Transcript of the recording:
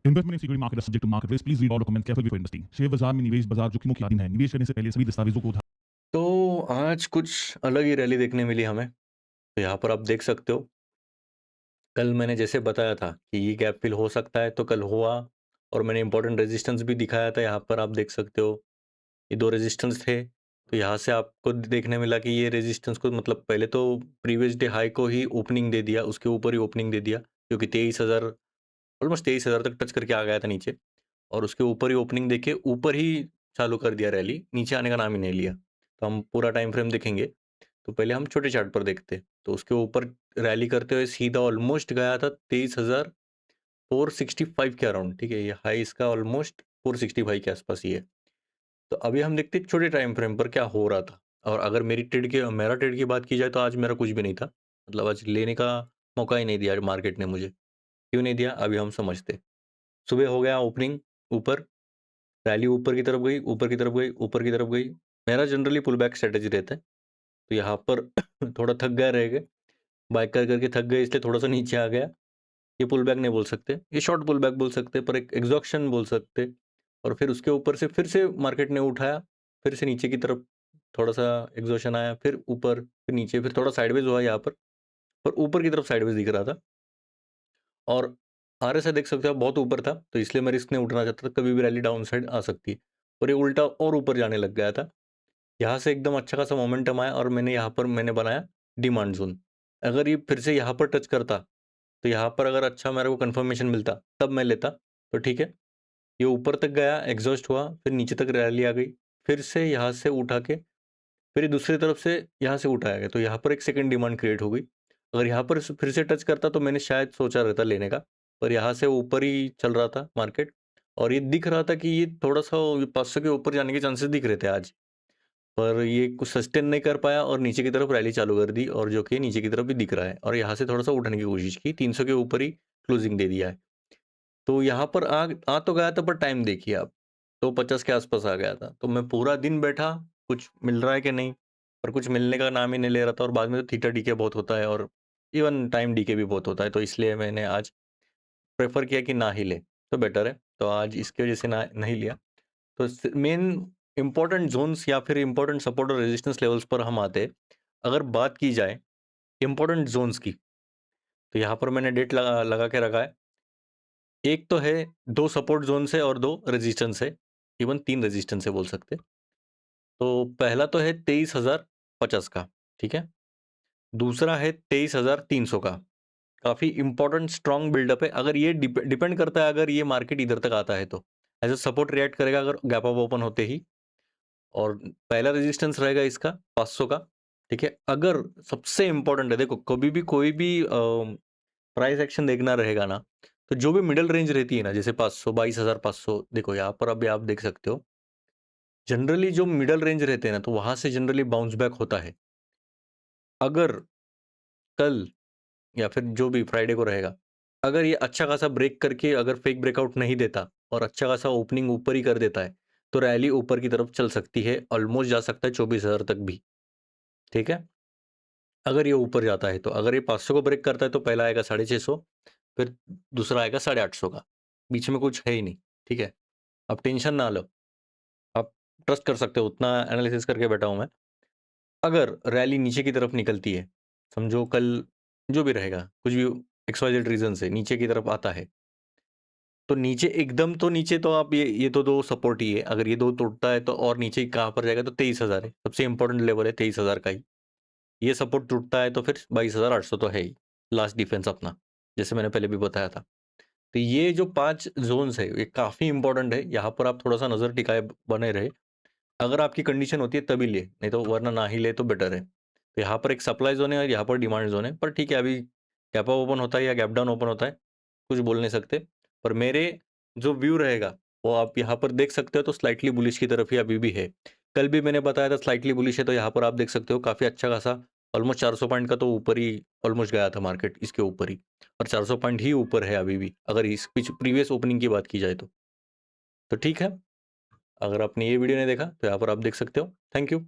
Investment in security market subject to market risk. Please read all documents carefully before investing. Share बाजार में निवेश बाजार जोखिमों के अधीन है। निवेश करने से पहले सभी दस्तावेजों को तो आज कुछ अलग ही रैली देखने मिली हमें। तो यहाँ पर आप देख सकते हो, कल मैंने जैसे बताया था कि ये गैप फिल हो सकता है, तो कल हुआ। और मैंने इंपॉर्टेंट रेजिस्टेंस भी दिखाया था, यहाँ पर आप देख सकते हो ये 2 रेजिस्टेंस थे। तो यहाँ से आपको देखने मिला कि ये रेजिस्टेंस को मतलब पहले तो प्रीवियस डे हाई को ही ओपनिंग दे दिया, उसके ऊपर ही ओपनिंग दे दिया, जो कि 23,000 ऑलमोस्ट 23,000 तक टच करके आ गया था नीचे। और उसके ऊपर ही ओपनिंग देके ऊपर ही चालू कर दिया रैली, नीचे आने का नाम ही नहीं लिया। तो हम पूरा टाइम फ्रेम देखेंगे, तो पहले हम छोटे चार्ट पर देखते हैं। तो उसके ऊपर रैली करते हुए सीधा ऑलमोस्ट गया था 23,465 के अराउंड, ठीक है? ये हाई इसका ऑलमोस्ट 465 के आसपास ही है। तो अभी हम देखते हैं छोटे टाइम फ्रेम पर क्या हो रहा था। और अगर मेरा ट्रेड की बात की जाए, तो आज मेरा कुछ भी नहीं था। मतलब आज लेने का मौका ही नहीं दिया मार्केट ने मुझे। क्यों नहीं दिया, अभी हम समझते हैं। सुबह हो गया ओपनिंग ऊपर, रैली ऊपर की तरफ गई, ऊपर की तरफ गई, ऊपर की तरफ गई। मेरा जनरली पुल बैक स्ट्रेटजी रहता है। तो यहाँ पर थोड़ा थक गए रह गए, बाय कर करके थक गए, इसलिए थोड़ा-सा नीचे आ गया। ये पुल बैक नहीं बोल सकते, ये शॉर्ट पुल बैक बोल सकते, पर एक एग्जॉक्शन बोल सकते। और फिर उसके ऊपर से फिर से मार्केट ने उठाया, फिर से नीचे की तरफ थोड़ा-सा एग्जॉशन आया, फिर ऊपर, फिर नीचे, फिर थोड़ा साइडवेज हुआ यहाँ पर ऊपर की तरफ साइडवेज दिख रहा था। और आरएसआई देख सकते हो आप, बहुत ऊपर था, तो इसलिए मैं रिस्क नहीं उठाना चाहता था, कभी भी रैली डाउन साइड आ सकती है। और ये उल्टा और ऊपर जाने लग गया था। यहाँ से एकदम अच्छा खासा मोमेंटम आया और मैंने बनाया डिमांड ज़ोन। अगर ये फिर से यहाँ पर टच करता, तो यहाँ पर अगर अच्छा मेरे को कन्फर्मेशन मिलता, तब मैं लेता, तो ठीक है। ये ऊपर तक गया, एग्ज़ॉस्ट हुआ, फिर नीचे तक रैली आ गई, फिर से यहाँ से उठा के फिर ये दूसरी तरफ से यहाँ से उठाया गया, तो यहाँ पर एक सेकंड डिमांड क्रिएट हो गई। अगर यहाँ पर फिर से टच करता, तो मैंने शायद सोचा रहता लेने का, पर यहाँ से ऊपर ही चल रहा था मार्केट। और ये दिख रहा था कि ये थोड़ा-सा 500 के ऊपर जाने के चांसेस दिख रहे थे आज। पर ये कुछ सस्टेन नहीं कर पाया और नीचे की तरफ रैली चालू कर दी, और जो कि नीचे की तरफ भी दिख रहा है, और यहाँ से थोड़ा-सा उठने की कोशिश की, 300 के ऊपर ही क्लोजिंग दे दिया है। तो यहाँ पर आ तो गया था, पर टाइम देखिए आप, तो 50 के आसपास आ गया था। तो मैं पूरा दिन बैठा, कुछ मिल रहा है कि नहीं, पर कुछ मिलने का नाम ही नहीं ले रहा था। और बाद में तो थीटा डीके बहुत होता है, और इवन टाइम डीके भी बहुत होता है, तो इसलिए मैंने आज प्रेफ़र किया कि ना ही ले, तो बेटर है। तो आज इसकी वजह से ना नहीं लिया। तो मेन इम्पोर्टेंट ज़ोन्स या फिर इम्पोर्टेंट सपोर्ट और रेजिस्टेंस लेवल्स पर हम आते हैं। अगर बात की जाए इम्पोर्टेंट ज़ोन्स की, तो यहाँ पर मैंने डेट लगा लगा के रखा है। एक तो है, 2 सपोर्ट ज़ोन्स है और 2 रेजिस्टेंस है, इवन 3 रेजिस्टेंस है बोल सकते हैं। तो पहला तो है 23,050 का, ठीक है? दूसरा है 23,300 का। काफ़ी इम्पोर्टेंट स्ट्रॉन्ग बिल्डअप है। अगर ये डिपेंड करता है, अगर ये मार्केट इधर तक आता है तो। एज़ अ सपोर्ट रिएक्ट करेगा अगर गैप अप ओपन होते ही। और पहला रेजिस्टेंस रहेगा इसका 500 का, ठीक है? अगर सबसे इम्पोर्टेंट है, देखो कभी भी कोई भी प्राइस एक्शन देखना रहेगा ना, तो जो भी मिडल रेंज रहती है ना, जैसे 500, 22,500, देखो यहाँ पर अभी आप देख सकते हो, जनरली जो मिडल रेंज रहते हैं ना, तो वहाँ से जनरली बाउंस बैक होता है। अगर कल या फिर जो भी फ्राइडे को रहेगा, अगर ये अच्छा खासा ब्रेक करके अगर फेक ब्रेकआउट नहीं देता और अच्छा खासा ओपनिंग ऊपर ही कर देता है, तो रैली ऊपर की तरफ चल सकती है, ऑलमोस्ट जा सकता है 24,000 तक भी, ठीक है? अगर ये ऊपर जाता है तो। अगर ये 500 को ब्रेक करता है, तो पहला आएगा 650, फिर दूसरा आएगा 850 का। बीच में कुछ है ही नहीं, ठीक है? आप टेंशन ना लो, आप ट्रस्ट कर सकते हो, उतना एनालिसिस करके बैठा हूँ मैं। अगर रैली नीचे की तरफ निकलती है, समझो कल जो भी रहेगा, कुछ भी एक्स-वाई-ज़ेड रीज़न से नीचे की तरफ आता है, तो नीचे एकदम तो नीचे तो आप ये तो 2 सपोर्ट ही है। अगर ये 2 टूटता है, तो और नीचे कहाँ पर जाएगा, तो 23,000 है। सबसे इम्पोर्टेंट लेवल है 23,000 का ही। ये सपोर्ट टूटता है, तो फिर 22,800 तो है ही, लास्ट डिफेंस अपना, जैसे मैंने पहले भी बताया था। तो ये जो 5 ज़ोन्स है, ये काफ़ी इम्पोर्टेंट है, यहाँ पर आप थोड़ा-सा नज़र टिकाए बने रहे। अगर आपकी कंडीशन होती है तभी ले, नहीं तो वरना ना ही ले तो बेटर है। तो यहाँ पर एक सप्लाई ज़ोन है और यहाँ पर डिमांड ज़ोन है, पर ठीक है, अभी गैप अप ओपन होता है या गैप डाउन ओपन होता है, कुछ बोल नहीं सकते। पर मेरे जो व्यू रहेगा, वो आप यहाँ पर देख सकते हो, तो स्लाइटली बुलिश की तरफ ही अभी भी है। कल भी मैंने बताया था स्लाइटली बुलिश है, तो यहाँ पर आप देख सकते हो काफ़ी अच्छा खासा ऑलमोस्ट 400 पॉइंट का तो ऊपर ही ऑलमोस्ट गया था मार्केट, इसके ऊपर ही। और 400 पॉइंट ही ऊपर है अभी भी, अगर इस पिछ प्रीवियस ओपनिंग की बात की जाए तो। तो ठीक है, अगर आपने ये वीडियो नहीं देखा, तो यहाँ पर आप देख सकते हो। Thank you.